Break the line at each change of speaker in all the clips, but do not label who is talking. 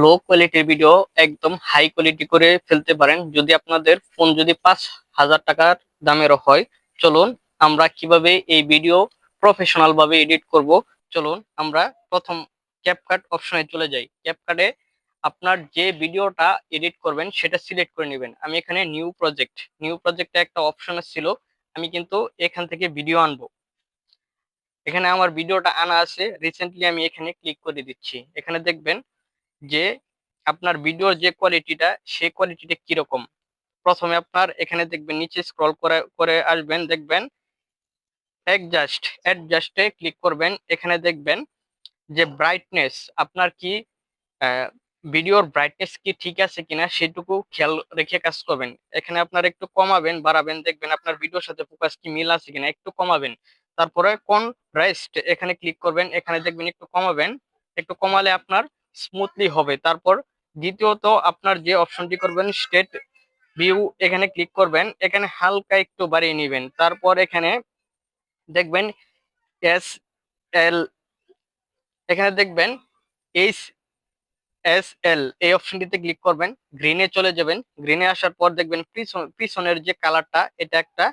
লো কোয়ালিটির ভিডিও একদম high quality করে ফেলতে পারেন যদি আপনাদের ফোন যদি 5,000 টাকার দামেরও হয়। চলুন আমরা কিভাবে এই ভিডিও প্রফেশনাল ভাবে এডিট করব। চলুন আমরা প্রথম ক্যাপকাট অপশনে চলে যাই। ক্যাপকাটে আপনার যে ভিডিওটা এডিট করবেন সেটা সিলেক্ট করে নেবেন। আমি এখানে নিউ প্রজেক্টে একটা অপশন ছিল, আমি কিন্তু এখান থেকে ভিডিও আনবো। এখানে আমার ভিডিওটা আনা আছে রিসেন্টলি, আমি এখানে ক্লিক করে দিচ্ছি। এখানে দেখবেন যে আপনার ভিডিওর যে কোয়ালিটিটা সেই কোয়ালিটিটা কিরকম। প্রথমে আপনার এখানে দেখবেন নিচে স্ক্রল করে করে আসবেন, দেখবেন অ্যাডজাস্টে ক্লিক করবেন। এখানে দেখবেন যে ব্রাইটনেস আপনার কি ভিডিওর ব্রাইটনেস কি ঠিক আছে কিনা সেটুকু খেয়াল রেখে কাজ করবেন। এখানে আপনার একটু কমাবেন বাড়াবেন, দেখবেন আপনার ভিডিওর সাথে ফোকাস কি মিল আছে কিনা, একটু কমাবেন। তারপরে কনট্রাস্ট এখানে ক্লিক করবেন, এখানে দেখবেন একটু কমাবেন, একটু কমালে আপনার স্মুথলি হবে। তারপর দ্বিতীয়ত আপনার যে অপশনটি করবেন স্টেট ভিউ, এখানে ক্লিক করবেন, এখানে হালকা একটু বাড়িয়ে নেবেন। তারপর এখানে দেখবেন এস এল, এখানে দেখবেন এইচ এস এল, এই অপশনটিতে ক্লিক করবেন, গ্রিনে চলে যাবেন। গ্রিনে আসার পর দেখবেন পিছনের যে কালারটা এটা একটা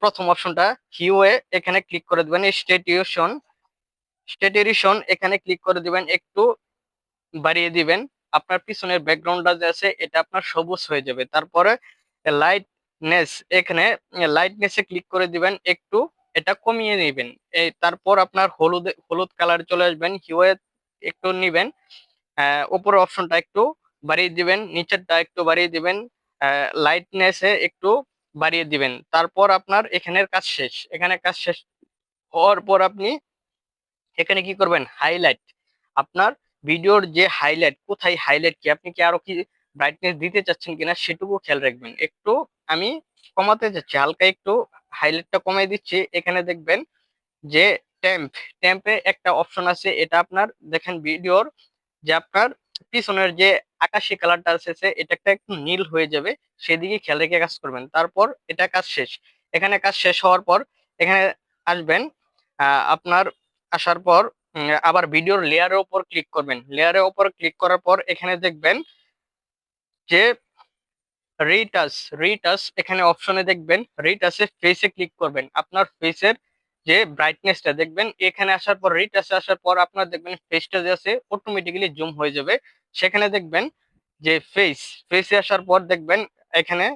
প্রথম অপশনটা হিউয়ে, এখানে ক্লিক করে দিবেন। স্টেটিউশন এখানে ক্লিক করে দিবেন, একটু বাড়িয়ে দিবেন। আপনার পিছনের ব্যাকগ্রাউন্ডটা যে আছে এটা আপনার সবুজ হয়ে যাবে। তারপরে লাইটনেস, এখানে লাইটনেসে ক্লিক করে দিবেন, একটু এটা কমিয়ে নেবেন। এই তারপর আপনার হলুদ হলুদ কালার চলে আসবেন, হিউয়ে একটু নিবেন, উপরের অপশনটা একটু বাড়িয়ে দিবেন, নিচেরটা একটু বাড়িয়ে দিবেন, লাইটনেসে একটু বাড়িয়ে দিবেন। তারপর আপনার এখানের কাজ শেষ। এখানে কাজ শেষ হওয়ার পর আপনি এখানে কি করবেন, হাইলাইট। আপনার ভিডিওর যে হাইলাইট, কোথায় হাইলাইট কি, আপনি কি আরো কি ব্রাইটনেস দিতে চাচ্ছেন কিনা সেটুকু খেয়াল রাখবেন। একটু আমি কমাতে চাচ্ছি, হালকা একটু হাইলাইটটা কমাই দিচ্ছি। এখানে দেখবেন যে টেম্প, টেম্পে একটা অপশন আছে, এটা আপনার দেখেন ভিডিওর যে আপনার পিছনের যে আকাশি কালারটা আছে এটা একটা একটু নীল হয়ে যাবে, সেদিকে খেয়াল রেখে কাজ করবেন। তারপর এটা কাজ শেষ। এখানে কাজ শেষ হওয়ার পর এখানে আসবেন, আপনার আসার পর আবার ভিডিওর লেয়ারের উপর ক্লিক করবেন। লেয়ারের উপর ক্লিক করার পর এখানে দেখবেন যে রিটাচ, এখানে অপশনে দেখবেন রিটাচে ফেসে ক্লিক করবেন। আপনার ফেসের যে ব্রাইটনেসটা দেখবেন, এখানে আসার পর রিটাচে আসার পর আপনার দেখবেন ফেসটা যে আছে অটোমেটিক্যালি জুম হয়ে যাবে। সেখানে দেখবেন যে ফেসে আসার পর দেখবেন এখানে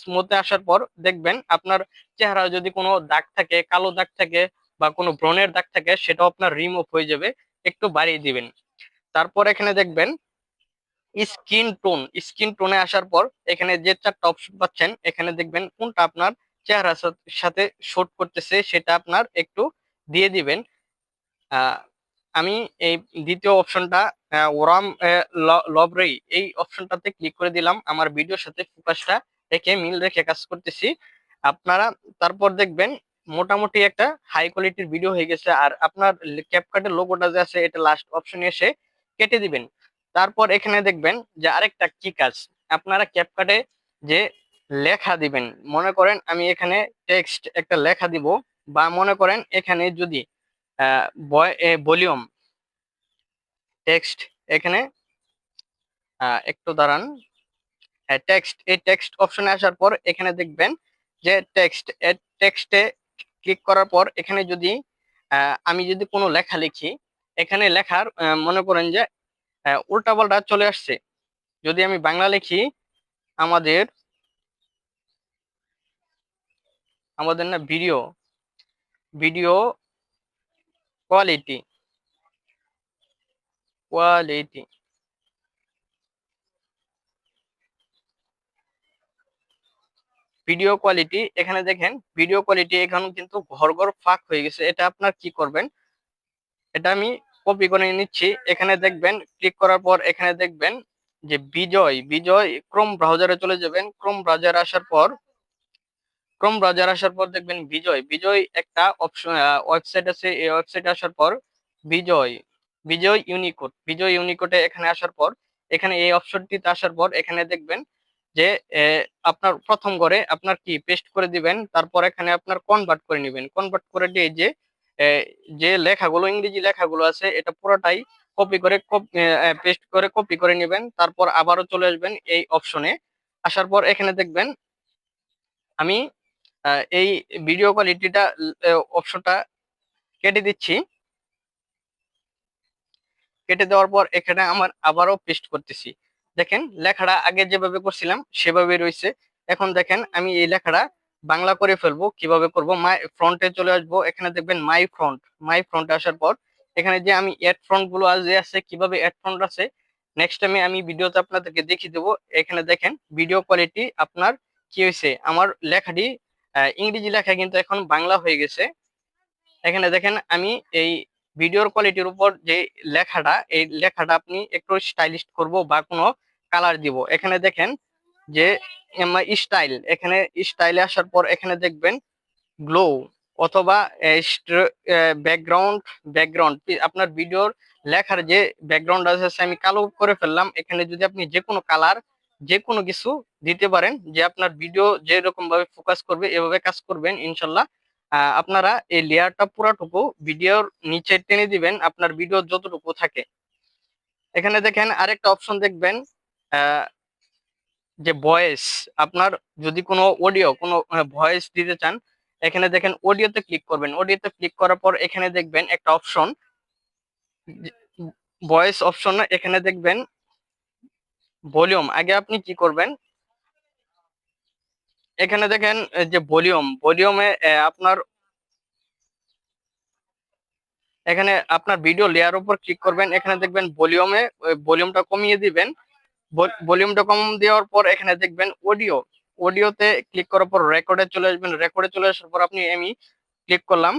স্মুথে আসার পর দেখবেন আপনার চেহারা যদি কোনো দাগ থাকে, কালো দাগ থাকে বা কোনো ব্রণের দাগ থাকে, সেটাও আপনার রিমুভ হয়ে যাবে। একটু বাড়িয়ে দিবেন। তারপর এখানে দেখবেন স্কিন টোনে আসার পর এখানে যে চারটা অপশন পাচ্ছেন, এখানে দেখবেন কোনটা আপনার চেহারার সাথে শুট করতেছে সেটা আপনার একটু দিয়ে দিবেন। আহ, আমি এই দ্বিতীয় অপশনটা ওরাম লবরেই, এই অপশনটাতে ক্লিক করে দিলাম। আমার ভিডিওর সাথে ফোকাসটা রেখে মিল রেখে কাজ করতেছি আপনারা। তারপর দেখবেন মোটামুটি একটা হাই কোয়ালিটির ভিডিও হয়ে গেছে। আর আপনার ক্যাপকাটের লোগোটা যে আছে এটা লাস্ট অপশনে এসে কেটে দিবেন। তারপর এখানে দেখবেন যে আরেকটা কি কাজ, আপনারা ক্যাপকাটে যে লেখা দিবেন, মনে করেন আমি এখানে টেক্সট একটা লেখা দিব, বা মনে করেন এখানে যদি ভলিউম টেক্সট, এখানে একটু দাঁড়ান, টেক্সট, এই টেক্সট অপশনে আসার পর এখানে দেখবেন যে টেক্সটে ক্লিক করার পর এখানে যদি আমি যদি কোনো লেখা লিখি, এখানে লেখার মনে করেন যে উল্টাপাল্টা চলে আসছে। যদি আমি বাংলা লিখি, আমাদের আমাদের না video video quality quality video quality, এখানে দেখেন ভিডিও কোয়ালিটি এখন কিন্তু ঘর ঘর ফাঁক হয়ে গেছে। এটা আপনার কি করবেন, এটা আমি কপি করে নিচ্ছি। এখানে দেখবেন ক্লিক করার পর এখানে দেখবেন যে বিজয় ক্রোম ব্রাউজারে চলে যাবেন। ক্রোম ব্রাউজার আসার পর দেখবেন বিজয় একটা অপশন ওয়েবসাইট আছে। এই ওয়েবসাইটে আসার পর বিজয় বিজয় ইউনিকোডে এখানে আসার পর এখানে এই অপশনটিতে আসার পর এখানে দেখবেন যে আপনার প্রথম ঘরে আপনার কি পেস্ট করে দিবেন। তারপর এখানে আপনার কনভার্ট করে নেবেন। কনভার্ট করে দিয়ে যে যে লেখাগুলো ইংরেজি লেখাগুলো আছে এটা পুরোটাই পেস্ট করে কপি করে নেবেন। তারপর আবারও চলে আসবেন এই অপশনে। আসার পর এখানে দেখবেন আমি এই ভিডিও কোয়ালিটিটা অপশনটা কেটে দিচ্ছি। কেটে দেওয়ার পর এখানে আমার আবারও পেস্ট করতেছি। দেখেন লেখাটা আগে যেভাবে করছিলাম সেভাবে রয়েছে। এখন দেখেন আমি এই লেখাটা বাংলা করে ফেলবো। কিভাবে করব, মাই ফ্রন্টে চলে আসবো। এখানে দেখবেন মাই ফ্রন্টে আসার পর এখানে যে আমি অ্যাড ফ্রন্ট গুলো আছে কিভাবে অ্যাড ফ্রন্ট আছে নেক্সট টাইমে আমি ভিডিওতে আপনাদেরকে দেখিয়ে দেবো। এখানে দেখেন ভিডিও কোয়ালিটি আপনার কি হয়েছে, আমার লেখাটি ইংরেজি লেখা কিন্তু এখন বাংলা হয়ে গেছে। এখানে দেখেন আমি এই ভিডিওর কোয়ালিটির উপর যে লেখাটা, এই লেখাটা আপনি একটু স্টাইলিশ করব বা কোনো কালার দিব। এখানে দেখেন যে স্টাইল, এখানে স্টাইলে আসার পর এখানে দেখবেন গ্লো অথবা ব্যাকগ্রাউন্ড ব্যাকগ্রাউন্ড আপনার ভিডিওর লেখার যে ব্যাকগ্রাউন্ড আছে আমি কালো করে ফেললাম। এখানে যদি আপনি যে কোনো কালার যে কোনো কিছু দিতে পারেন, যে আপনার ভিডিও যেরকম ভাবে ফোকাস করবে এভাবে কাজ করবেন ইনশাল্লাহ। আপনারা এই লেয়ারটা পুরাটুকু ভিডিওর নিচে টেনে দিবেন আপনার ভিডিও যতটুকু থাকে। এখানে দেখেন আরেকটা অপশন দেখবেন যে ভয়েস, আপনার যদি কোনো অডিও কোনো ভয়েস দিতে চান এখানে দেখেন অডিওতে ক্লিক করবেন। অডিওতে ক্লিক করার পর এখানে দেখবেন একটা অপশন ভয়েস অপশন, এখানে দেখবেন ভলিউম। আগে আপনি কি করবেন, এখানে দেখেন যে ভলিউমে আপনার এখানে আপনার ভিডিও লেয়ার উপর ক্লিক করবেন। এখানে দেখবেন ভলিউমটা কমিয়ে দিবেন। ভলিউমটা কম দেওয়ার পর এখানে দেখবেন অডিওতে ক্লিক করার পর রেকর্ডে চলে আসবেন। রেকর্ডে চলে আসার পর আমি ক্লিক করলাম।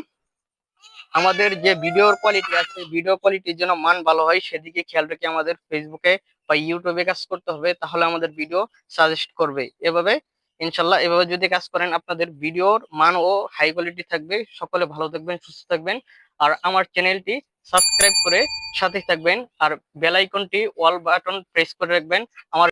আমাদের যে ভিডিওর কোয়ালিটি আছে ভিডিও কোয়ালিটির জন্য মান ভালো হয় সেদিকে খেয়াল রেখে আমাদের ফেসবুকে বা ইউটিউবে কাজ করতে হবে, তাহলে আমাদের ভিডিও সাজেস্ট করবে। এভাবে ইনশাল্লাহ এভাবে যদি কাজ করেন আপনাদের ভিডিওর মান ও হাই কোয়ালিটি থাকবে। সকলে ভালো থাকবেন, সুস্থ থাকবেন। আর আমার চ্যানেলটি সাবস্ক্রাইব করে সাথে থাকবেন আর বেল আইকনটি অল বাটন প্রেস করে রাখবেন। আমার